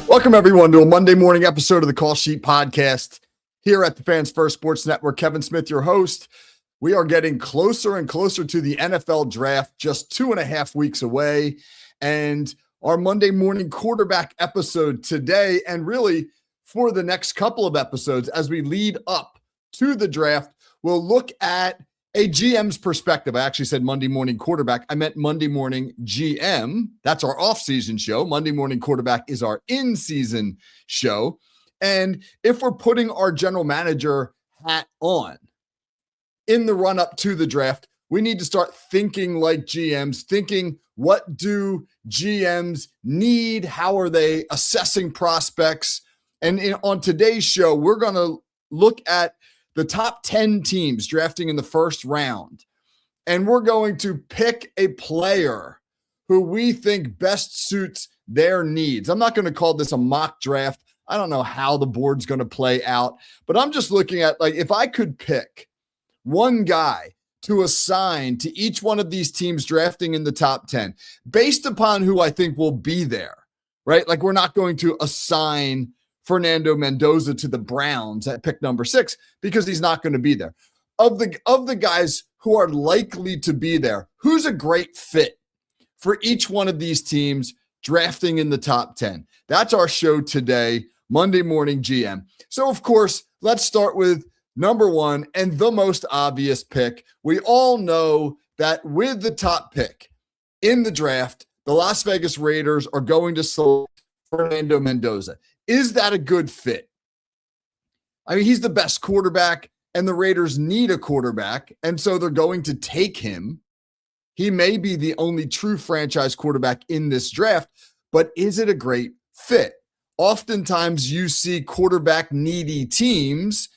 Welcome, everyone, to a Monday morning episode of the Call Sheet Podcast here at the Fans First Sports Network. Kevin Smith, your host. We are getting closer and closer to the NFL draft, just 2.5 weeks away. And our Monday morning quarterback episode today, and really for the next couple of episodes as we lead up to the draft, we'll look at a GM's perspective. I actually said Monday morning quarterback. I meant Monday morning GM. That's our off-season show. Monday morning quarterback is our in-season show. And if we're putting our general manager hat on in the run-up to the draft, we need to start thinking like GMs, thinking what do GMs need? How are they assessing prospects? And on today's show, we're going to look at the top 10 teams drafting in the first round. And we're going to pick a player who we think best suits their needs. I'm not going to call this a mock draft. I don't know how the board's going to play out, but I'm just looking at, like, if I could pick one guy to assign to each one of these teams drafting in the top 10 based upon who I think will be there, right? Like, we're not going to assign Fernando Mendoza to the Browns at pick number 6 because he's not going to be there. Of the guys who are likely to be there, who's a great fit for each one of these teams drafting in the top 10? That's our show today, Monday morning GM. So, of course, let's start with number 1 and the most obvious pick. We all know that with the top pick in the draft, the Las Vegas Raiders are going to select Fernando Mendoza. Is that a good fit? I mean, he's the best quarterback, and the Raiders need a quarterback, and so they're going to take him. He may be the only true franchise quarterback in this draft, but is it a great fit? Oftentimes, you see quarterback-needy teams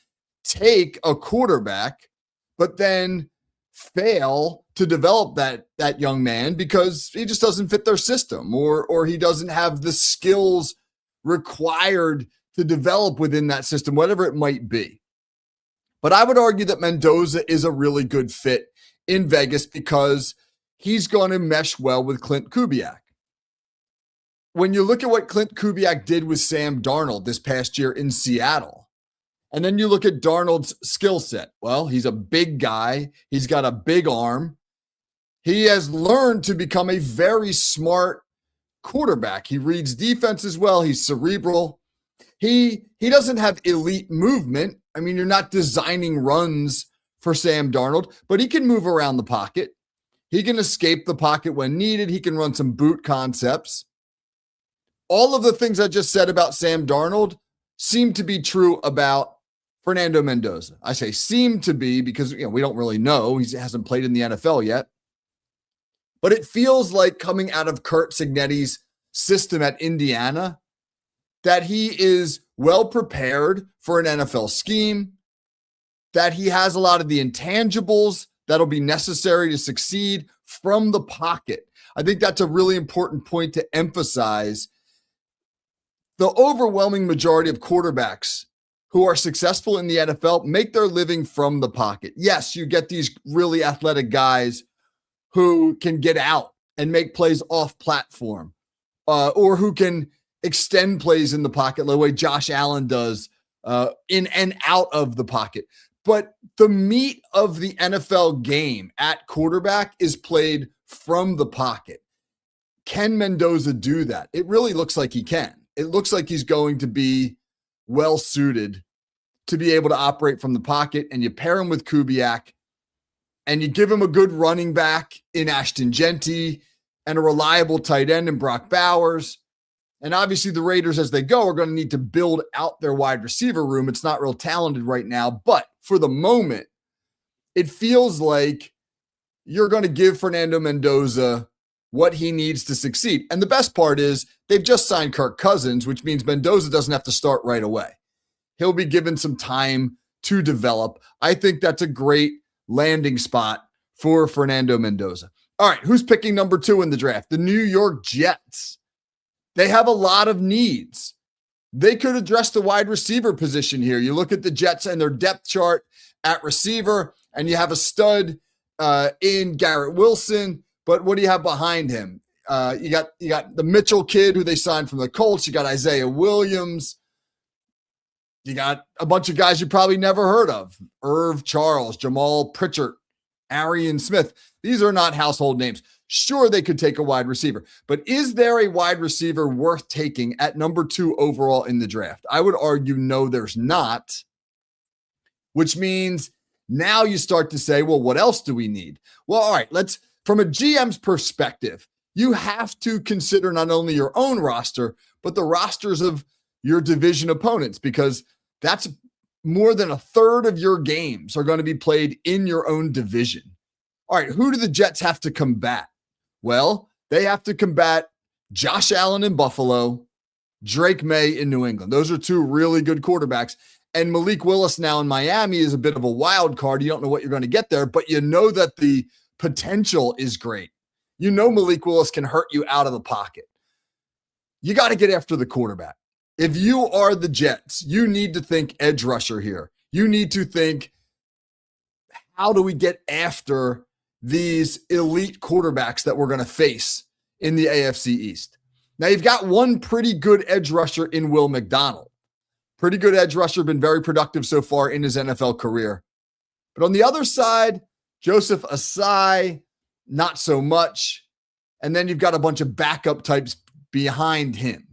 take a quarterback, but then fail to develop that young man because he just doesn't fit their system, or he doesn't have the skills required to develop within that system, whatever it might be. But I would argue that Mendoza is a really good fit in Vegas because he's going to mesh well with Clint Kubiak. When you look at what Clint Kubiak did with Sam Darnold this past year in Seattle, and then you look at Darnold's skill set, well, he's a big guy. He's got a big arm. He has learned to become a very smart quarterback. He reads defense as well. He's cerebral. He doesn't have elite movement. I mean, you're not designing runs for Sam Darnold, but he can move around the pocket. He can escape the pocket when needed. He can run some boot concepts. All of the things I just said about Sam Darnold seem to be true about Fernando Mendoza. I say seem to be because we don't really know. He hasn't played in the NFL yet. But it feels like coming out of Curt Cignetti's system at Indiana that he is well prepared for an NFL scheme, that he has a lot of the intangibles that'll be necessary to succeed from the pocket. I think that's a really important point to emphasize. The overwhelming majority of quarterbacks who are successful in the NFL make their living from the pocket. Yes, you get these really athletic guys who can get out and make plays off platform, or who can extend plays in the pocket the way Josh Allen does in and out of the pocket. But the meat of the NFL game at quarterback is played from the pocket. Can Mendoza do that? It really looks like he can. It looks like he's going to be well suited to be able to operate from the pocket, and you pair him with Kubiak, and you give him a good running back in Ashton Genty and a reliable tight end in Brock Bowers. And obviously the Raiders, as they go, are going to need to build out their wide receiver room. It's not real talented right now, but for the moment, it feels like you're going to give Fernando Mendoza what he needs to succeed. And the best part is they've just signed Kirk Cousins, which means Mendoza doesn't have to start right away. He'll be given some time to develop. I think that's a great landing spot for Fernando Mendoza. All right, who's picking number 2 in the draft? The New York Jets. They have a lot of needs. They could address the wide receiver position here. You look at the Jets and their depth chart at receiver, and you have a stud in Garrett Wilson, but what do you have behind him? You got the Mitchell kid who they signed from the Colts. You got Isaiah Williams. You got a bunch of guys you probably never heard of. Irv Charles, Jamal Pritchard, Arian Smith. These are not household names. Sure, they could take a wide receiver, but is there a wide receiver worth taking at number 2 overall in the draft? I would argue no, there's not, which means now you start to say, well, what else do we need? Well, all right, from a GM's perspective, you have to consider not only your own roster, but the rosters of your division opponents, because that's more than a third of your games are going to be played in your own division. All right, who do the Jets have to combat? Well, they have to combat Josh Allen in Buffalo, Drake May in New England. Those are 2 really good quarterbacks. And Malik Willis now in Miami is a bit of a wild card. You don't know what you're going to get there, but you know that the potential is great. You know Malik Willis can hurt you out of the pocket. You got to get after the quarterback. If you are the Jets, you need to think edge rusher here. You need to think, how do we get after these elite quarterbacks that we're going to face in the AFC East? Now, you've got one pretty good edge rusher in Will McDonald. Pretty good edge rusher, been very productive so far in his NFL career. But on the other side, Joseph Asai, not so much. And then you've got a bunch of backup types behind him.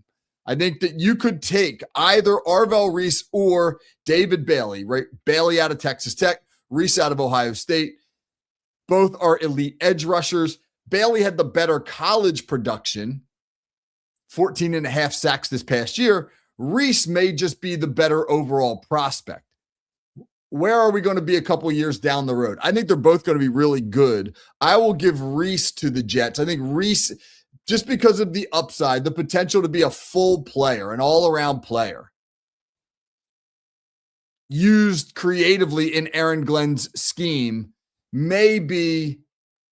I think that you could take either Arvell Reese or David Bailey, right? Bailey out of Texas Tech, Reese out of Ohio State. Both are elite edge rushers. Bailey had the better college production, 14 and a half sacks this past year. Reese may just be the better overall prospect. Where are we going to be a couple years down the road? I think they're both going to be really good. I will give Reese to the Jets. I think Reese, just because of the upside, the potential to be a full player, an all-around player, used creatively in Aaron Glenn's scheme, may be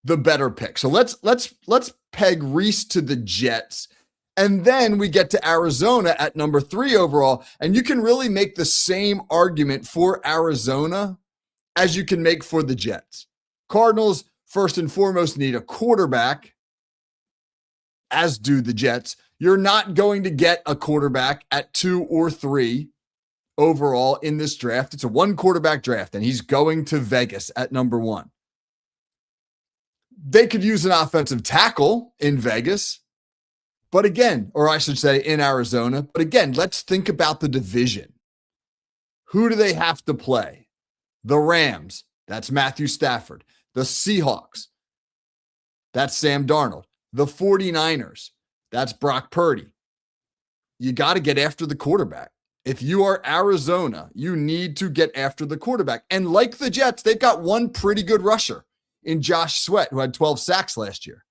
the better pick. So let's peg Reese to the Jets. And then we get to Arizona at number 3 overall. And you can really make the same argument for Arizona as you can make for the Jets. Cardinals, first and foremost, need a quarterback, as do the Jets. You're not going to get a quarterback at 2 or 3 overall in this draft. It's a 1 quarterback draft, and he's going to Vegas at number 1. They could use an offensive tackle in Vegas, but again, or I should say in Arizona, but again, let's think about the division. Who do they have to play? The Rams, that's Matthew Stafford. The Seahawks, that's Sam Darnold. The 49ers, that's Brock Purdy. You got to get after the quarterback. If you are Arizona, you need to get after the quarterback. And like the Jets, they've got one pretty good rusher in Josh Sweat, who had 12 sacks last year.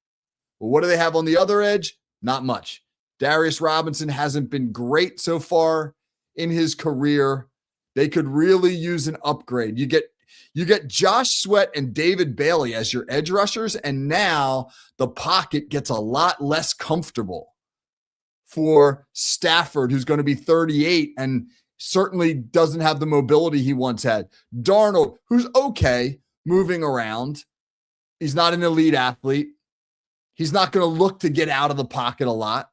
Well, what do they have on the other edge? Not much. Darius Robinson hasn't been great so far in his career. They could really use an upgrade. You get Josh Sweat and David Bailey as your edge rushers, and now the pocket gets a lot less comfortable for Stafford, who's going to be 38 and certainly doesn't have the mobility he once had. Darnold, who's okay moving around. He's not an elite athlete. He's not going to look to get out of the pocket a lot.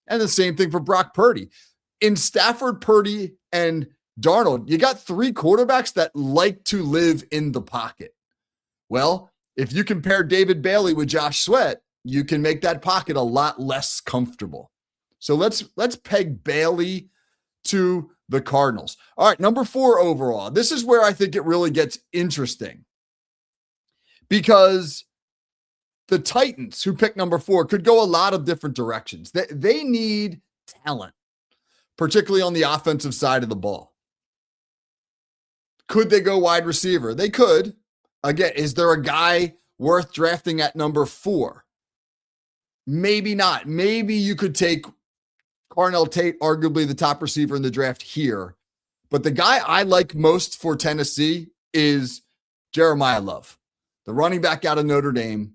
And the same thing for Brock Purdy. In Stafford, Purdy, and Darnold, you got 3 quarterbacks that like to live in the pocket. Well, if you compare David Bailey with Josh Sweat, you can make that pocket a lot less comfortable. So let's peg Bailey to the Cardinals. All right, number 4 overall. This is where I think it really gets interesting, because the Titans, who picked number 4, could go a lot of different directions. They need talent, particularly on the offensive side of the ball. Could they go wide receiver? They could. Again, is there a guy worth drafting at number 4? Maybe not. Maybe you could take Carnell Tate, arguably the top receiver in the draft here. But the guy I like most for Tennessee is Jeremiah Love, the running back out of Notre Dame.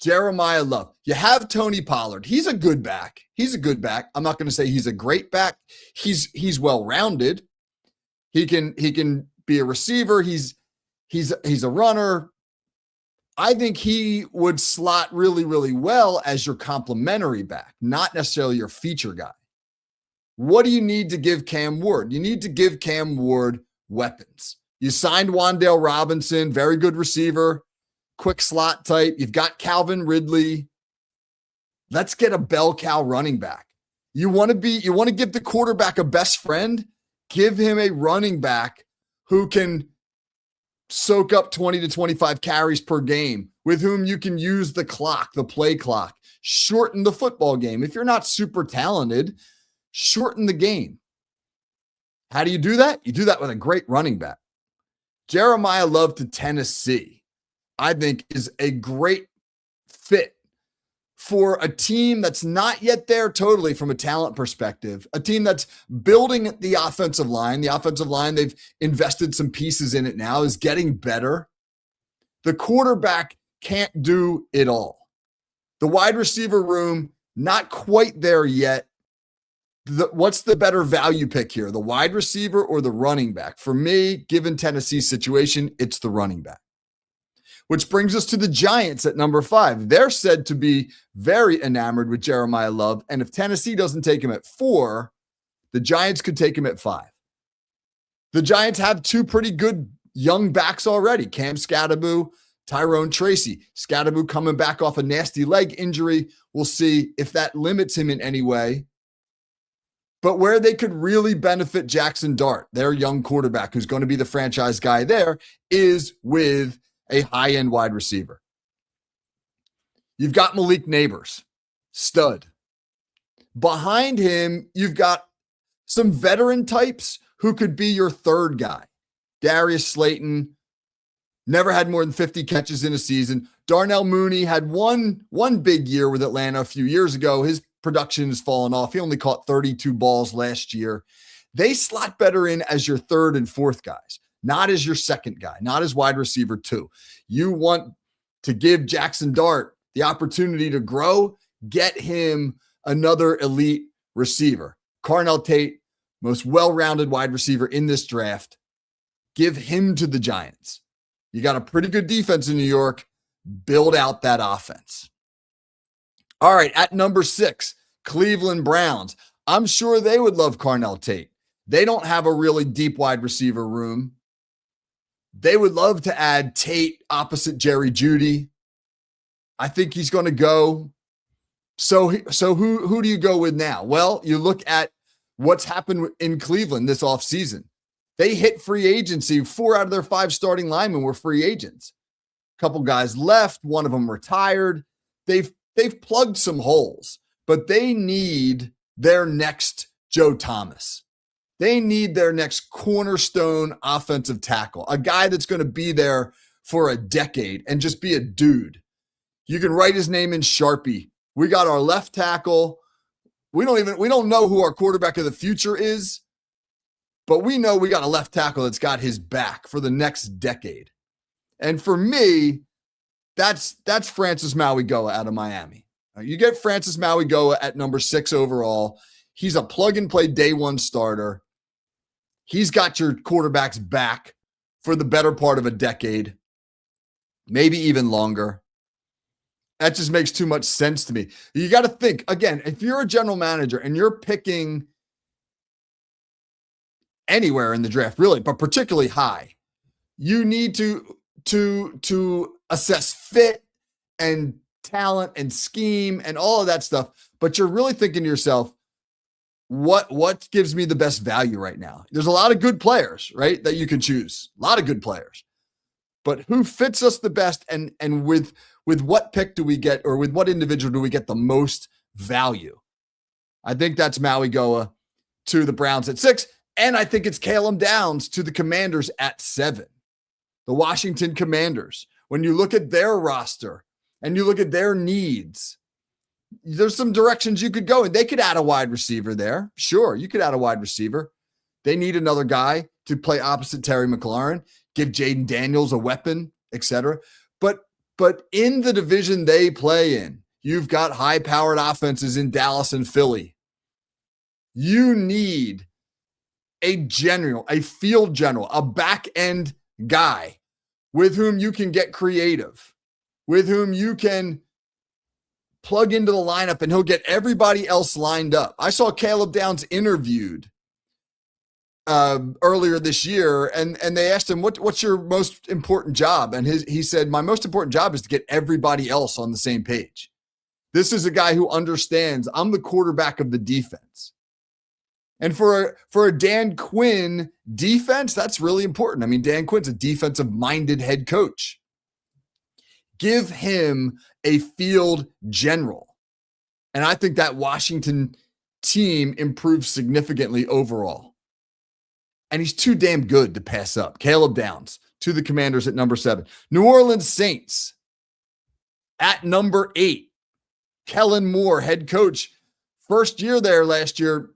Jeremiah Love. You have Tony Pollard. He's a good back. I'm not going to say he's a great back. He's well-rounded. He can be a receiver. He's a runner. I think he would slot really, really well as your complementary back, not necessarily your feature guy. What do you need to give Cam Ward? You need to give Cam Ward weapons. You signed Wan'Dale Robinson, very good receiver, quick slot type. You've got Calvin Ridley. Let's get a bell cow running back. You want to give the quarterback a best friend? Give him a running back who can soak up 20 to 25 carries per game, with whom you can use the clock, the play clock, shorten the football game. If you're not super talented, shorten the game. How do you do that? You do that with a great running back. Jeremiah Love to Tennessee, I think, is a great fit for a team that's not yet there totally from a talent perspective, a team that's building the offensive line. The offensive line, they've invested some pieces in it now, is getting better. The quarterback can't do it all. The wide receiver room, not quite there yet. What's the better value pick here, the wide receiver or the running back? For me, given Tennessee's situation, it's the running back. Which brings us to the Giants at number 5. They're said to be very enamored with Jeremiah Love, and if Tennessee doesn't take him at 4, the Giants could take him at 5. The Giants have 2 pretty good young backs already, Cam Skattebo, Tyrone Tracy. Skattebo coming back off a nasty leg injury. We'll see if that limits him in any way. But where they could really benefit Jackson Dart, their young quarterback, who's going to be the franchise guy there, is with a high-end wide receiver. You've got Malik Neighbors, stud. Behind him, you've got some veteran types who could be your third guy. Darius Slayton, never had more than 50 catches in a season. Darnell Mooney had one big year with Atlanta a few years ago. His production has fallen off. He only caught 32 balls last year. They slot better in as your third and fourth guys, not as your second guy, not as wide receiver 2. You want to give Jackson Dart the opportunity to grow, get him another elite receiver. Carnell Tate, most well-rounded wide receiver in this draft. Give him to the Giants. You got a pretty good defense in New York. Build out that offense. All right, at number 6, Cleveland Browns. I'm sure they would love Carnell Tate. They don't have a really deep wide receiver room. They would love to add Tate opposite Jerry Jeudy. I think he's going to go. So who do you go with now? Well, you look at what's happened in Cleveland this offseason. They hit free agency. 4 out of their 5 starting linemen were free agents. A couple guys left. One of them retired. They've plugged some holes, but they need their next Joe Thomas. They need their next cornerstone offensive tackle, a guy that's going to be there for a decade and just be a dude. You can write his name in Sharpie. We got our left tackle. We don't know who our quarterback of the future is, but we know we got a left tackle that's got his back for the next decade. And for me, that's Francis Mauigoa out of Miami. You get Francis Mauigoa at number 6 overall. He's a plug-and-play day 1 starter. He's got your quarterback's back for the better part of a decade, maybe even longer. That just makes too much sense to me. You got to think, again, if you're a general manager and you're picking anywhere in the draft, really, but particularly high, you need to assess fit and talent and scheme and all of that stuff. But you're really thinking to yourself, what gives me the best value right now? There's a lot of good players, right, that you can choose. A lot of good players. But who fits us the best, and with what pick do we get, or with what individual do we get the most value? I think that's Mauigoa to the Browns at 6. And I think it's Caleb Downs to the Commanders at 7. The Washington Commanders. When you look at their roster and you look at their needs, there's some directions you could go, and they could add a wide receiver there. Sure, you could add a wide receiver. They need another guy to play opposite Terry McLaurin, give Jaden Daniels a weapon, etc. But But in the division they play in, you've got high-powered offenses in Dallas and Philly. You need a general, a field general, a back-end guy with whom you can get creative, with whom you can plug into the lineup and he'll get everybody else lined up. I saw Caleb Downs interviewed earlier this year, and they asked him, what's your most important job? And he said, my most important job is to get everybody else on the same page. This is a guy who understands I'm the quarterback of the defense. And for a Dan Quinn defense, that's really important. I mean, Dan Quinn's a defensive-minded head coach. Give him a field general. And I think that Washington team improves significantly overall. And he's too damn good to pass up. Caleb Downs to the Commanders at number 7. New Orleans Saints at number 8. Kellen Moore, head coach. First year there last year,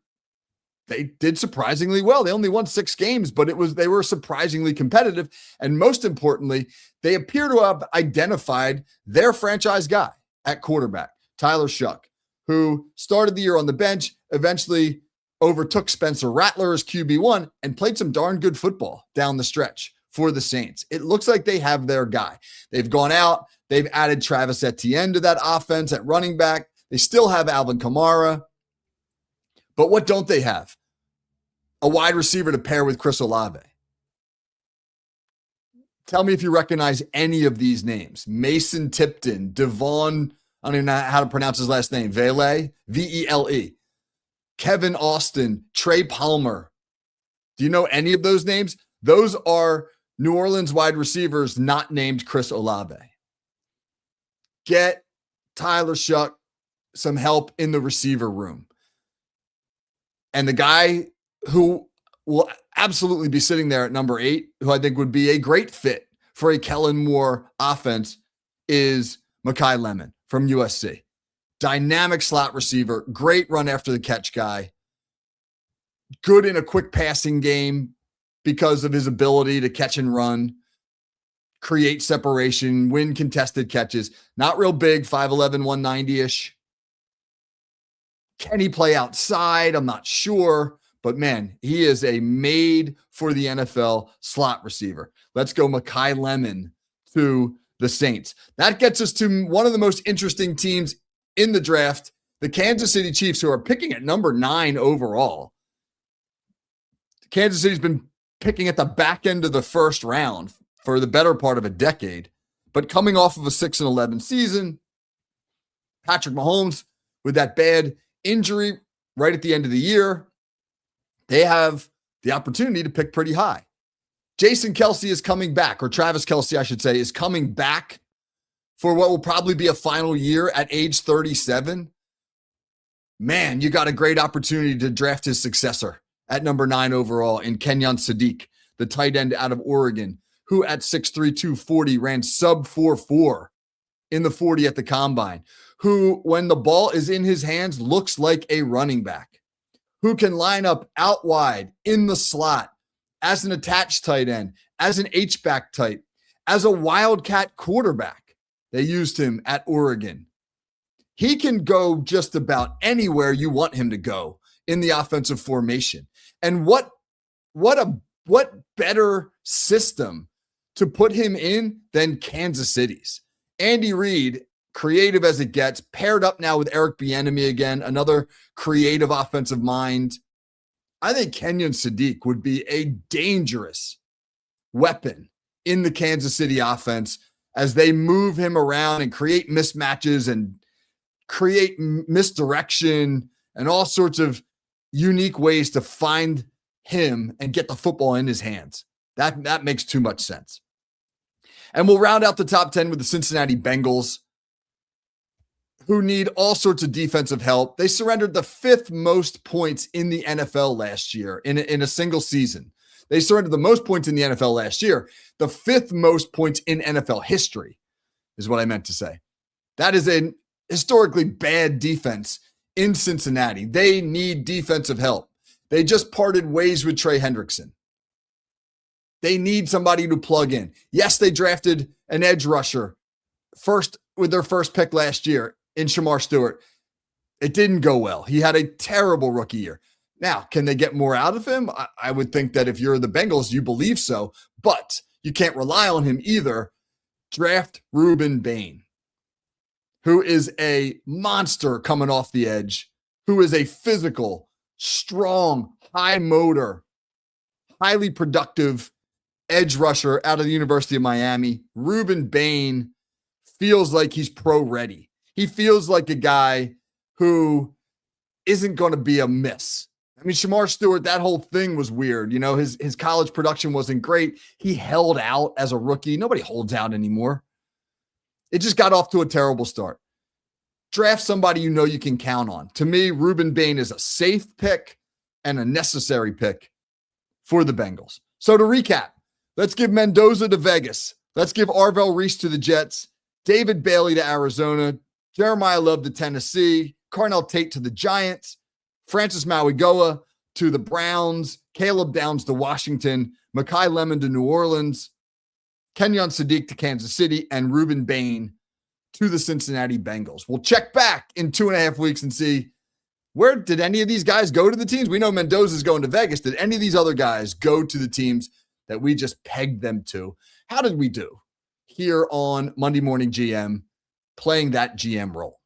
they did surprisingly well. They only won 6 games, but they were surprisingly competitive. And most importantly, they appear to have identified their franchise guy at quarterback, Tyler Shuck, who started the year on the bench, eventually overtook Spencer Rattler as QB1 and played some darn good football down the stretch for the Saints. It looks like they have their guy. They've gone out. They've added Travis Etienne to that offense at running back. They still have Alvin Kamara. But what don't they have? A wide receiver to pair with Chris Olave. Tell me if you recognize any of these names. Mason Tipton, Devon, I don't even know how to pronounce his last name, Vele, Vele. Kevin Austin, Trey Palmer. Do you know any of those names? Those are New Orleans wide receivers not named Chris Olave. Get Tyler Shuck some help in the receiver room. And the guy who will absolutely be sitting there at number 8, who I think would be a great fit for a Kellen Moore offense, is Makai Lemon from USC. Dynamic slot receiver, great run after the catch guy, good in a quick passing game because of his ability to catch and run, create separation, win contested catches. Not real big, 5'11", 190-ish. Can he play outside? I'm not sure. But man, he is a made for the NFL slot receiver. Let's go Makai Lemon to the Saints. That gets us to one of the most interesting teams in the draft, the Kansas City Chiefs, who are picking at number 9 overall. Kansas City's been picking at the back end of the first round for the better part of a decade, but coming off of a 6-11 season, Patrick Mahomes with that bad injury right at the end of the year, they have the opportunity to pick pretty high. Jason Kelce is coming back, or Travis Kelce, I should say, is coming back for what will probably be a final year at age 37. Man, you got a great opportunity to draft his successor at number 9 overall in Kenyon Sadiq, the tight end out of Oregon, who at 6'3", 240 ran sub 4.4 in the 40 at the combine, who, when the ball is in his hands, looks like a running back, who can line up out wide in the slot as an attached tight end, as an H-back type, as a wildcat quarterback. They used him at Oregon. He can go just about anywhere you want him to go in the offensive formation. And what better system to put him in than Kansas City's? Andy Reid, creative as it gets, paired up now with Eric Bieniemy again, another creative offensive mind. I think Kenyon Sadiq would be a dangerous weapon in the Kansas City offense as they move him around and create mismatches and create misdirection and all sorts of unique ways to find him and get the football in his hands. That makes too much sense. And we'll round out the top 10 with the Cincinnati Bengals, who need all sorts of defensive help. They surrendered the 5th most points in the NFL last year in a single season. They surrendered the most points in the NFL last year. The 5th most points in NFL history is what I meant to say. That is a historically bad defense in Cincinnati. They need defensive help. They just parted ways with Trey Hendrickson. They need somebody to plug in. Yes, they drafted an edge rusher with their first pick last year in Shamar Stewart. It didn't go well. He had a terrible rookie year. Now, can they get more out of him? I would think that if you're the Bengals, you believe so, but you can't rely on him either. Draft Ruben Bain, who is a monster coming off the edge, who is a physical, strong, high motor, highly productive edge rusher out of the University of Miami. Ruben Bain feels like he's pro ready. He feels like a guy who isn't going to be a miss. I mean, Shamar Stewart, that whole thing was weird. You know, his college production wasn't great. He held out as a rookie. Nobody holds out anymore. It just got off to a terrible start. Draft somebody you know you can count on. To me, Ruben Bain is a safe pick and a necessary pick for the Bengals. So to recap, let's give Mendoza to Vegas. Let's give Arvell Reese to the Jets, David Bailey to Arizona, Jeremiah Love to Tennessee, Carnell Tate to the Giants, Francis Mauigoa to the Browns, Caleb Downs to Washington, Makai Lemon to New Orleans, Kenyon Sadiq to Kansas City, and Ruben Bain to the Cincinnati Bengals. We'll check back in 2.5 weeks and see, where did any of these guys go to the teams? We know Mendoza's going to Vegas. Did any of these other guys go to the teams that we just pegged them to? How did we do here on Monday Morning GM, playing that GM role?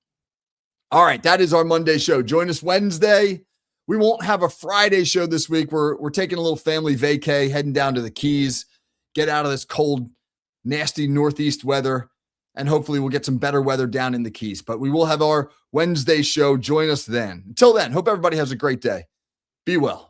All right, that is our Monday show. Join us Wednesday. We won't have a Friday show this week. We're taking a little family vacay, heading down to the Keys, get out of this cold, nasty Northeast weather, and hopefully we'll get some better weather down in the Keys. But we will have our Wednesday show. Join us then. Until then, hope everybody has a great day. Be well.